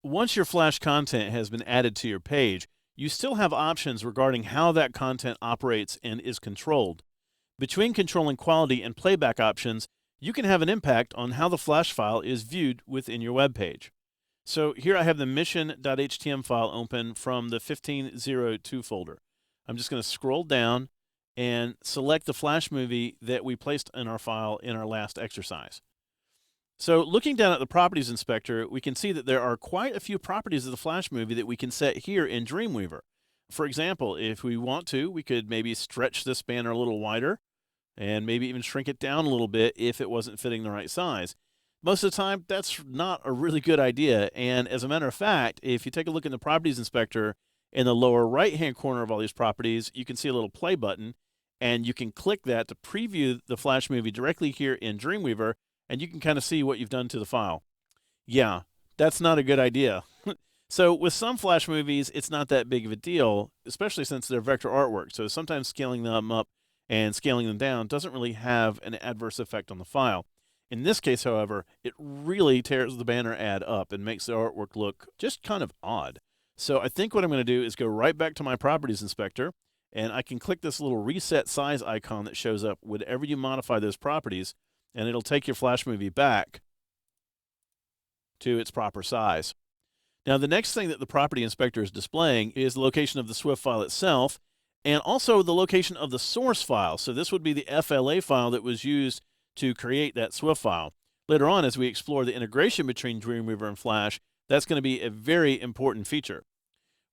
Once your Flash content has been added to your page, you still have options regarding how that content operates and is controlled. Between controlling quality and playback options, you can have an impact on how the Flash file is viewed within your web page. So here I have the mission.html file open from the 1502 folder. I'm just going to scroll down and select the Flash movie that we placed in our file in our last exercise. So looking down at the properties inspector, we can see that there are quite a few properties of the Flash movie that we can set here in Dreamweaver. For example, if we want to, we could maybe stretch this banner a little wider and maybe even shrink it down a little bit if it wasn't fitting the right size. Most of the time, that's not a really good idea. And as a matter of fact, if you take a look in the properties inspector, in the lower right-hand corner of all these properties, you can see a little play button, and you can click that to preview the Flash movie directly here in Dreamweaver, and you can kind of see what you've done to the file. Yeah, that's not a good idea. So with some Flash movies, it's not that big of a deal, especially since they're vector artwork. So sometimes scaling them up and scaling them down doesn't really have an adverse effect on the file. In this case, however, it really tears the banner ad up and makes the artwork look just kind of odd. So I think what I'm going to do is go right back to my properties inspector, and I can click this little reset size icon that shows up whenever you modify those properties, and it'll take your Flash movie back to its proper size. Now, the next thing that the property inspector is displaying is the location of the Swift file itself, and also the location of the source file. So this would be the FLA file that was used to create that Swift file. Later on, as we explore the integration between Dreamweaver and Flash, that's going to be a very important feature.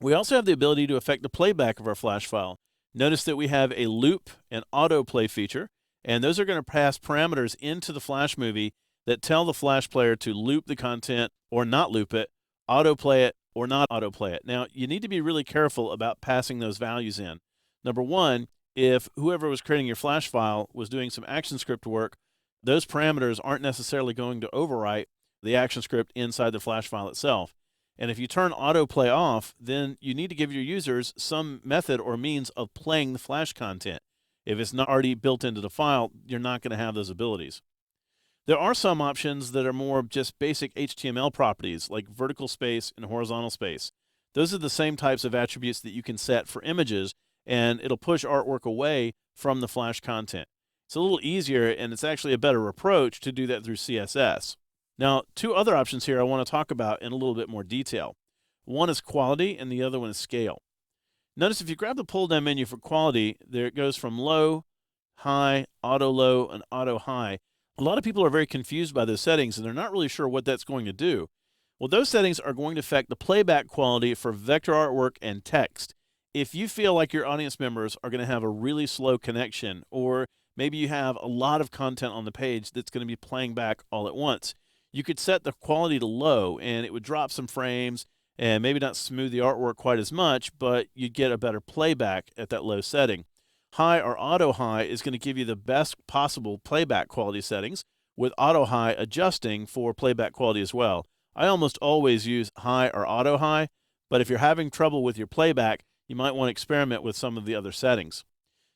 We also have the ability to affect the playback of our Flash file. Notice that we have a loop and autoplay feature, and those are going to pass parameters into the Flash movie that tell the Flash player to loop the content or not loop it, autoplay it or not autoplay it. Now, you need to be really careful about passing those values in. Number one, if whoever was creating your Flash file was doing some ActionScript work, those parameters aren't necessarily going to overwrite the ActionScript inside the Flash file itself. And if you turn autoplay off, then you need to give your users some method or means of playing the Flash content. If it's not already built into the file, you're not going to have those abilities. There are some options that are more just basic HTML properties, like vertical space and horizontal space. Those are the same types of attributes that you can set for images, and it'll push artwork away from the Flash content. It's a little easier, and it's actually a better approach to do that through CSS. Now, two other options here I want to talk about in a little bit more detail. One is quality, and the other one is scale. Notice if you grab the pull-down menu for quality, there it goes from low, high, auto low, and auto high. A lot of people are very confused by those settings, and they're not really sure what that's going to do. Well, those settings are going to affect the playback quality for vector artwork and text. If you feel like your audience members are going to have a really slow connection, or maybe you have a lot of content on the page that's going to be playing back all at once, you could set the quality to low, and it would drop some frames and maybe not smooth the artwork quite as much, but you'd get a better playback at that low setting. High or auto high is going to give you the best possible playback quality settings, with auto high adjusting for playback quality as well. I almost always use high or auto high, but if you're having trouble with your playback, you might want to experiment with some of the other settings.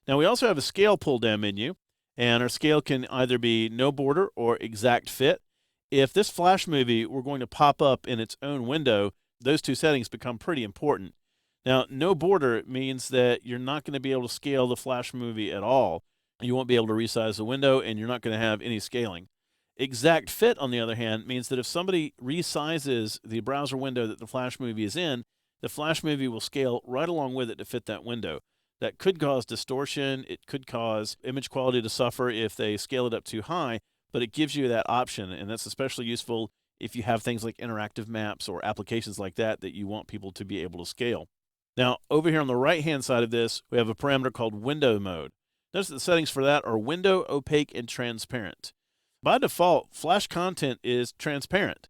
Now, we also have a scale pull-down menu, and our scale can either be no border or exact fit. If this Flash movie were going to pop up in its own window, those two settings become pretty important. Now, no border means that you're not going to be able to scale the Flash movie at all. You won't be able to resize the window, and you're not going to have any scaling. Exact fit, on the other hand, means that if somebody resizes the browser window that the Flash movie is in, the Flash movie will scale right along with it to fit that window. That could cause distortion. It could cause image quality to suffer if they scale it up too high, but it gives you that option, and that's especially useful if you have things like interactive maps or applications like that that you want people to be able to scale. Now, over here on the right-hand side of this, we have a parameter called window mode. Notice that the settings for that are window, opaque, and transparent. By default, Flash content is transparent.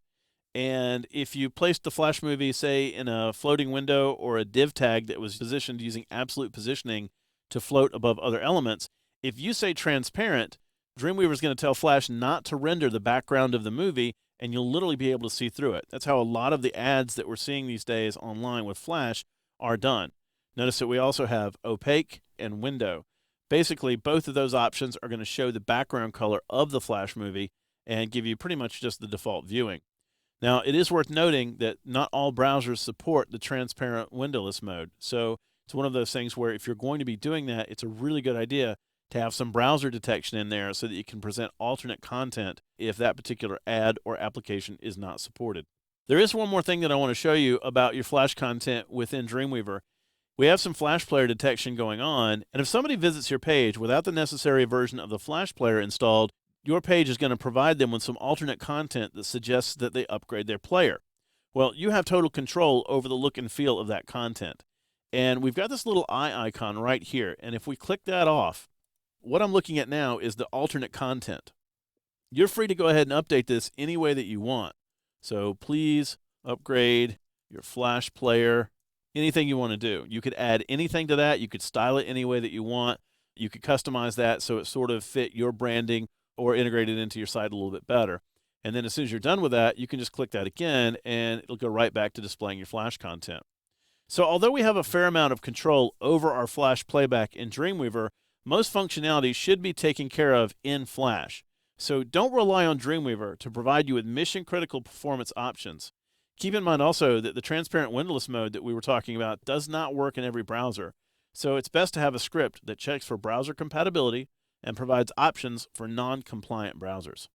And if you placed the Flash movie, say, in a floating window or a div tag that was positioned using absolute positioning to float above other elements, if you say transparent, Dreamweaver is going to tell Flash not to render the background of the movie, and you'll literally be able to see through it. That's how a lot of the ads that we're seeing these days online with Flash are done. Notice that we also have opaque and window. Basically, both of those options are going to show the background color of the Flash movie and give you pretty much just the default viewing. Now, it is worth noting that not all browsers support the transparent windowless mode. So it's one of those things where if you're going to be doing that, it's a really good idea to have some browser detection in there so that you can present alternate content if that particular ad or application is not supported. There is one more thing that I want to show you about your Flash content within Dreamweaver. We have some Flash Player detection going on, and if somebody visits your page without the necessary version of the Flash Player installed, your page is going to provide them with some alternate content that suggests that they upgrade their player. Well, you have total control over the look and feel of that content. And we've got this little eye icon right here, and if we click that off, what I'm looking at now is the alternate content. You're free to go ahead and update this any way that you want. So please upgrade your Flash Player, anything you want to do. You could add anything to that. You could style it any way that you want. You could customize that so it sort of fit your branding or integrate it into your site a little bit better. And then as soon as you're done with that, you can just click that again and it'll go right back to displaying your Flash content. So although we have a fair amount of control over our Flash playback in Dreamweaver, most functionality should be taken care of in Flash. So don't rely on Dreamweaver to provide you with mission-critical performance options. Keep in mind also that the transparent windowless mode that we were talking about does not work in every browser. So it's best to have a script that checks for browser compatibility and provides options for non-compliant browsers.